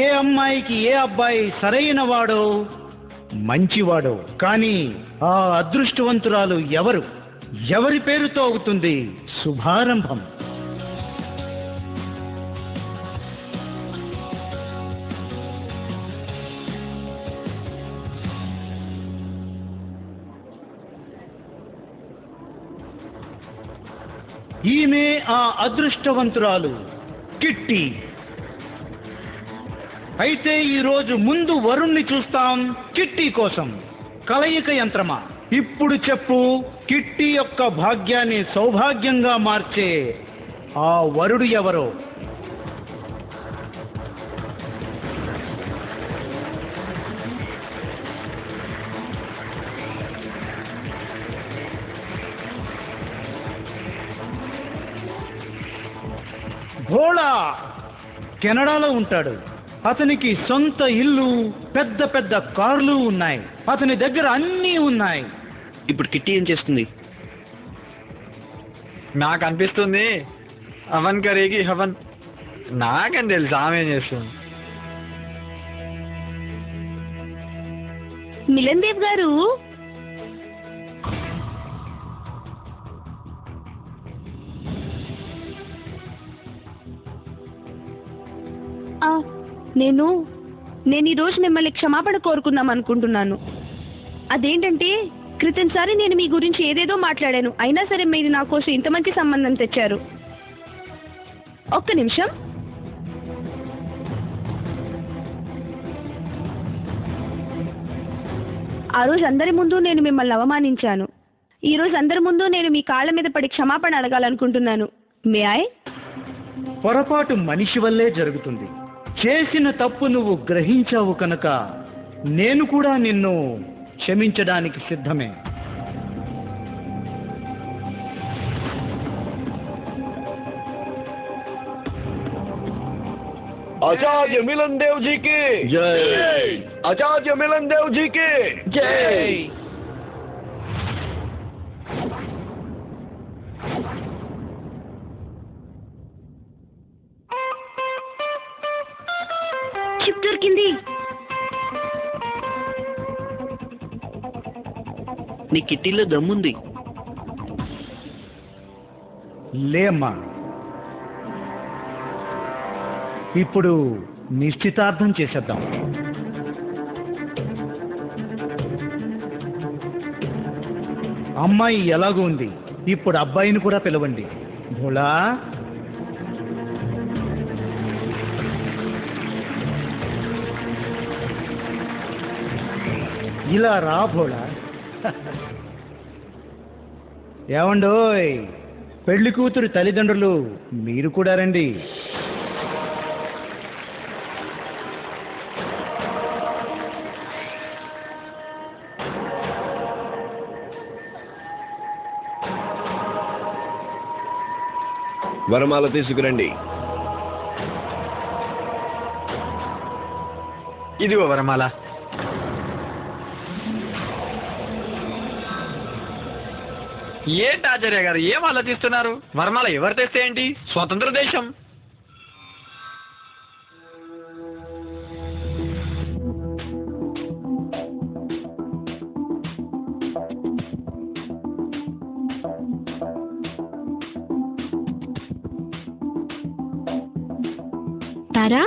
ఏ అమ్మాయికి ఏ అబ్బాయి సరైన వాడో, మంచివాడో. కానీ ఆ అదృష్టవంతురాలు ఎవరు, ఎవరి పేరుతో అవుతుంది శుభారంభం. ఈమె ఆ అదృష్టవంతురాలు కిట్టి. అయితే ఈరోజు ముందు వరుణ్ణి చూస్తాం కిట్టి కోసం. కలయిక యంత్రమా, ఇప్పుడు చెప్పు, కిట్టి యొక్క భాగ్యాన్ని సౌభాగ్యంగా మార్చే ఆ వరుడు ఎవరో? భోళా కెనడాలో ఉంటాడు. అతనికి సొంత ఇల్లు, పెద్ద పెద్ద కార్లు ఉన్నాయి. అతని దగ్గర అన్నీ ఉన్నాయి. ఇప్పుడు కిట్టి ఏం చేస్తుంది? నాకు అనిపిస్తుంది హవన్ కరేగి హవన్. నాకేం తెలుసు ఆమె ఏం చేస్తుంది. మిలన్ దేవ్ గారు, నేను ఈరోజు మిమ్మల్ని క్షమాపణ కోరుకుందాం అనుకుంటున్నాను. అదేంటంటే క్రితంసారి నేను మీ గురించి ఏదేదో మాట్లాడాను, అయినా సరే మీరు నా కోసం ఇంత మంచి సంబంధం తెచ్చారు. ఒక్క నిమిషం. ఆ రోజు అందరి ముందు నేను మిమ్మల్ని అవమానించాను. ఈ రోజు అందరి ముందు నేను మీ కాళ్ళ మీద పడి క్షమాపణ అడగాలనుకుంటున్నాను. May I? పొరపాటు మనిషి వల్లే జరుగుతుంది. చేసిన తప్పు నువ్వు గ్రహించావు కనుక నేను కూడా నిన్ను క్షమించడానికి సిద్ధమే. आचार्य मिलन देव जी की जय। आचार्य मिलन देव जी की जय। చిప్ దొరికింది. నీ కిట్టీలో దమ్ముంది. లేమ్మా, ఇప్పుడు నిశ్చితార్థం చేసేద్దాం. అమ్మాయి ఎలాగూ ఉంది, ఇప్పుడు అబ్బాయిని కూడా పిలవండి. భోళా, ఇలా రా భోళా. ఏమండోయ్, పెళ్లి కూతురు తల్లిదండ్రులు మీరు కూడా రండి. వరమాల తీసుకురండి. ఇదిగో వరమాల. ఏంటి ఆచార్య గారు, ఏం ఆలోచిస్తున్నారు? వరమాల ఎవరు తెస్తే ఏంటి? స్వతంత్ర దేశం. తారా,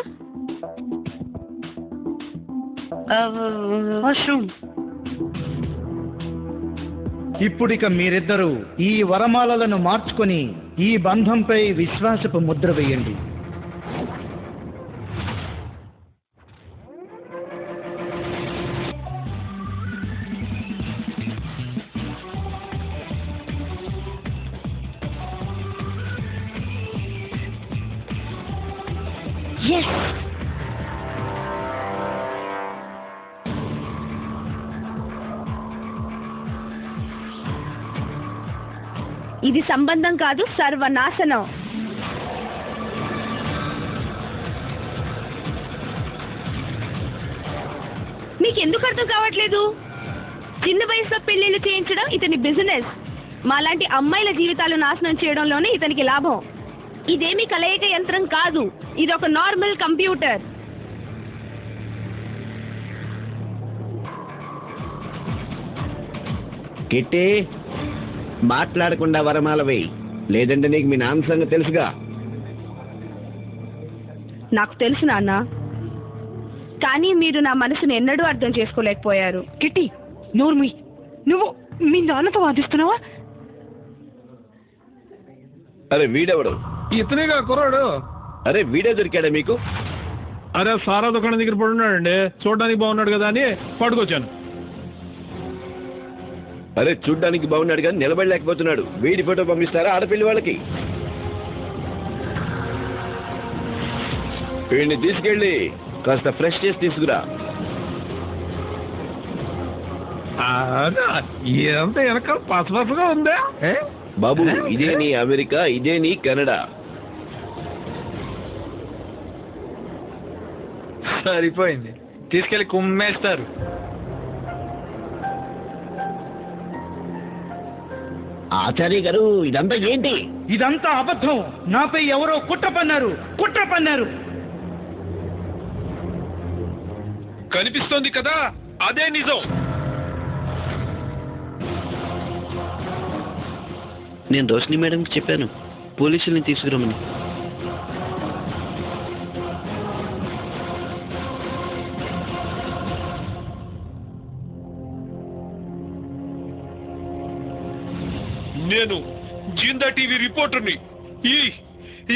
వాష్రూమ్. ఇప్పుడిక మీరిద్దరూ ఈ వరమాలలను మార్చుకొని ఈ బంధంపై విశ్వాసపు ముద్ర వేయండి. ఇది సంబంధం కాదు, సర్వనాశనం. మీకెందుకు అర్థం కావట్లేదు? చిన్న వయసులో పెళ్లిళ్ళు చేయించడం ఇతని బిజినెస్. మాలాంటి అమ్మాయిల జీవితాలు నాశనం చేయడంలోనే ఇతనికి లాభం. ఇదేమీ కలయిక యంత్రం కాదు, ఇది ఒక నార్మల్ కంప్యూటర్. కిట్టి, మాట్లాడకుండా వరమాల వేయి, లేదంటే నీకు మీ నాన్న సంగతి తెలుసుగా. నాకు తెలుసు నాన్న, కానీ మీరు నా మనసును ఎన్నడూ అర్థం చేసుకోలేకపోయారు. కిట్టి, నోర్మి, నువ్వు మీ నాన్నతో వాదిస్తున్నావా? అరే వీడెవడు? ఇతనేగా కుర్రాడు. అరే వీడే దొరికాడా మీకు? అరే సారా దుకాణం దగ్గర పడున్నాడండి, చూడడానికి బాగున్నాడు కదా అని పట్టుకొచ్చాను. అరే చూడ్డానికి బాగున్నాడు కానీ నిలబడలేకపోతున్నాడు. వీడి ఫోటో పంపిస్తారా ఆడపిల్లి వాళ్ళకి? వీడిని తీసుకెళ్ళి కాస్త ఫ్రెష్ చేసి తీసుకురా. ఇదంతా వెనకాల పసపసగా ఉందా బాబు? ఇదే నీ అమెరికా, ఇదే నీ కెనడా. సరిపోయింది, తీసుకెళ్లి కుమ్మేస్తారు. ఆచార్య గారు, ఇదంతా ఏంటి? ఇదంతా అబద్ధం. నాపై ఎవరో కుట్ర పన్నారు. కనిపిస్తోంది కదా, అదే నిజం. నేను రోషిని మేడంకి చెప్పాను పోలీసుల్ని తీసుకురమని. నేను జిందా టీవీ రిపోర్టర్ని. ఈ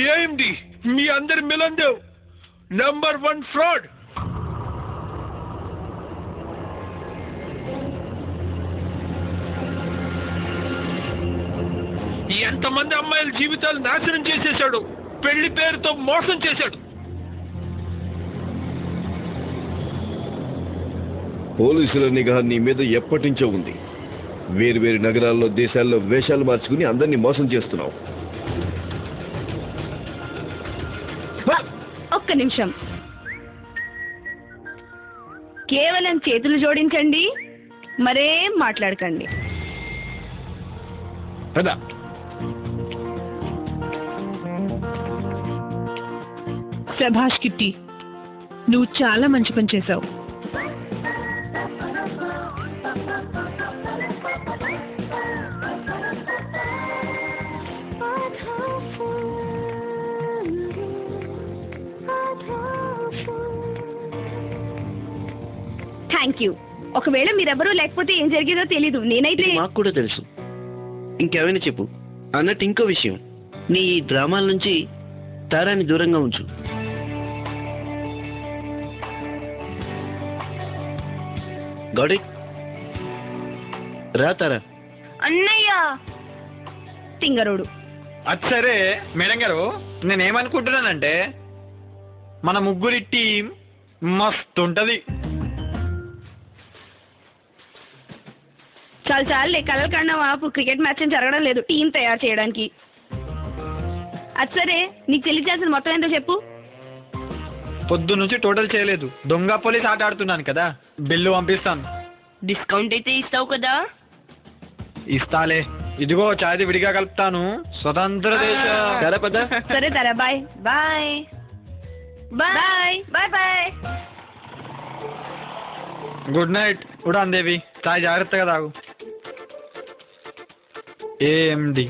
ఏఎండి మీ అందరి మిలందేవ్ నంబర్ 1 ఫ్రాడ్. ఎంతమంది అమ్మాయిల జీవితాలు నాశనం చేసేశాడు, పెళ్లి పేరుతో మోసం చేశాడు. పోలీసుల నిఘా నీ మీద ఎప్పటి నుంచో ఉంది. వేరు వేరు నగరాల్లో దేశాల్లో వేషాలు మార్చుకుని అందరినీ మోసం చేస్తున్నావు. ఒక్క నిమిషం, కేవలం చేతులు జోడించండి, మరేం మాట్లాడకండి. కదా శభాష్ కిట్టి, నువ్వు చాలా మంచి పని చేశావు. Thank you. ఒకవేళ మీరెవరూ లేకపోతే ఏం జరిగేదో తెలీదు. నేనైతే ఇది మాకు కూడా తెలుసు. ఇంకేమైనా చెప్పు. అన్నట్టు ఇంకో విషయం, నీ ఈ డ్రామాల నుంచి తారాని దూరంగా ఉంచు. Got it? రా తారా. అన్నయ్య తింగరోడు. అది సరే మేడం గారు, నేనేమనుకుంటున్నానంటే మన ముగ్గురి టీం మస్తు ఉంటది. చాలు చాలు కలలు కన్నా ఆపు. క్రికెట్ మ్యాచ్ జరగడం లేదు టీం తయారు చేయడానికి. అది సరే, నీకు చెల్లించాల్సిన మొత్తం ఏంటో చెప్పు. పొద్దు నుంచి టోటల్ చేయలేదు. దొంగ పోలీస్ ఆట ఆడుతున్నాను కదా, బిల్లు పంపిస్తాను. డిస్కౌంట్ అయితే ఇస్తావు కదా? ఇస్తాలే. ఇదిగో చాయ్ విడిగా కలుపుతాను. స్వతంత్ర దేశ. తారా పద. సరే Tara, bye bye bye bye bye. Good night ఉడాన్ దేవి. చాయ్ జాగ్రత్తగా తాగు. ఏఎండి.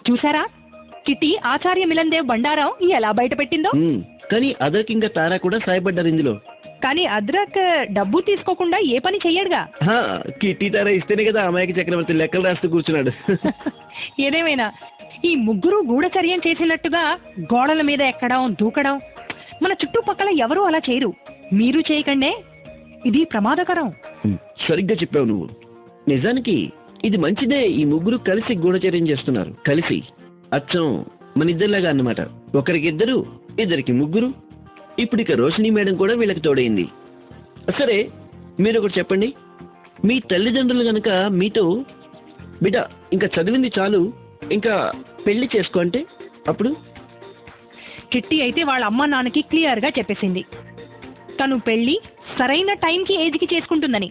చూసారా కిట్టి ఆచార్య మిలందేవ్ బండారం ఎలా బయట పెట్టిందో. కానీ అదర్కి ఇంకా తారా కూడా సాయపడ్డారు ఇందులో. కానీ అద్రక్ డబ్బు తీసుకోకుండా ఏ పని చెయ్యడుగా. కిట్టి తారా ఇస్తేనే కదా అమ్మాయికి చక్రవర్తి లెక్కలు రాస్తూ కూర్చున్నాడు. ఏదేమైనా ఈ ముగ్గురు గూఢచర్యం చేసినట్టుగా గోడల మీద ఎక్కడం దూకడం మన చుట్టుపక్కల ఎవరూ అలా చేయరు. మీరు చేయకండే, ఇది ప్రమాదకరం. సరిగ్గా చెప్పావు నువ్వు. నిజానికి ఇది మంచిదే. ఈ ముగ్గురు కలిసి గూఢచర్యం చేస్తున్నారు. కలిసి అచ్చం మన ఇద్దరిలాగా అన్నమాట. ఒకరికి ఇద్దరు, ఇద్దరికి ముగ్గురు. ఇప్పుడు ఇక రోషిని మేడం కూడా వీళ్ళకి తోడైంది. సరే మీరు ఒకటి చెప్పండి. మీ తల్లిదండ్రులు కనుక మీతో బిడ్డ ఇంకా చదివింది చాలు, ఇంకా పెళ్లి చేసుకో అంటే అప్పుడు? కిట్టి అయితే వాళ్ళ అమ్మ నాన్నకి క్లియర్ గా చెప్పేసింది తను పెళ్లి సరైన టైంకి ఏజ్కి చేసుకుంటుందని.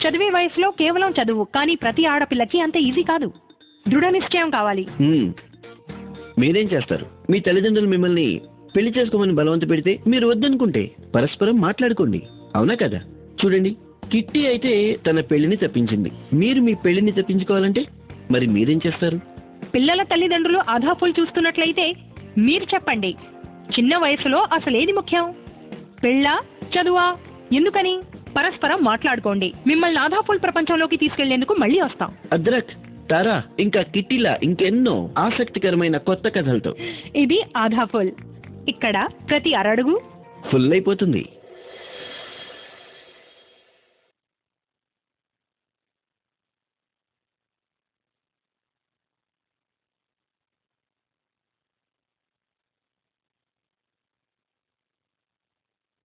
చదివే వయసులో కేవలం చదువు, కానీ ప్రతి ఆడపిల్లకి అంత ఈజీ కాదు. దృఢ నిశ్చయం కావాలి. మీరేం చేస్తారు? మీ తల్లిదండ్రులు మిమ్మల్ని పెళ్లి చేసుకోమని బలవంత పెడితే మీరు వద్దనుకుంటే పరస్పరం మాట్లాడుకోండి. అవునా కదా? చూడండి, కిట్టి అయితే తన పెళ్లిని తప్పించింది. మీరు మీ పెళ్లిని తప్పించుకోవాలంటే మరి మీరేం చేస్తారు? పిల్లల తల్లిదండ్రులు ఆధాఫుల్ చూస్తున్నట్లయితే మీరు చెప్పండి, చిన్న వయసులో అసలేది ముఖ్యం? పెళ్ళా చదువా? ఎందుకని? పరస్పరం మాట్లాడుకోండి. మిమ్మల్ని ఆధాఫుల్ ప్రపంచంలోకి తీసుకెళ్లేందుకు మళ్ళీ వస్తాం. అద్రక్, తారా ఇంకా కిట్టిలా ఇంకెన్నో ఆసక్తికరమైన కొత్త కథలతో. ఇది ఆధాఫుల్. ఇక్కడ ప్రతి అరడుగు ఫుల్ అయిపోతుంది.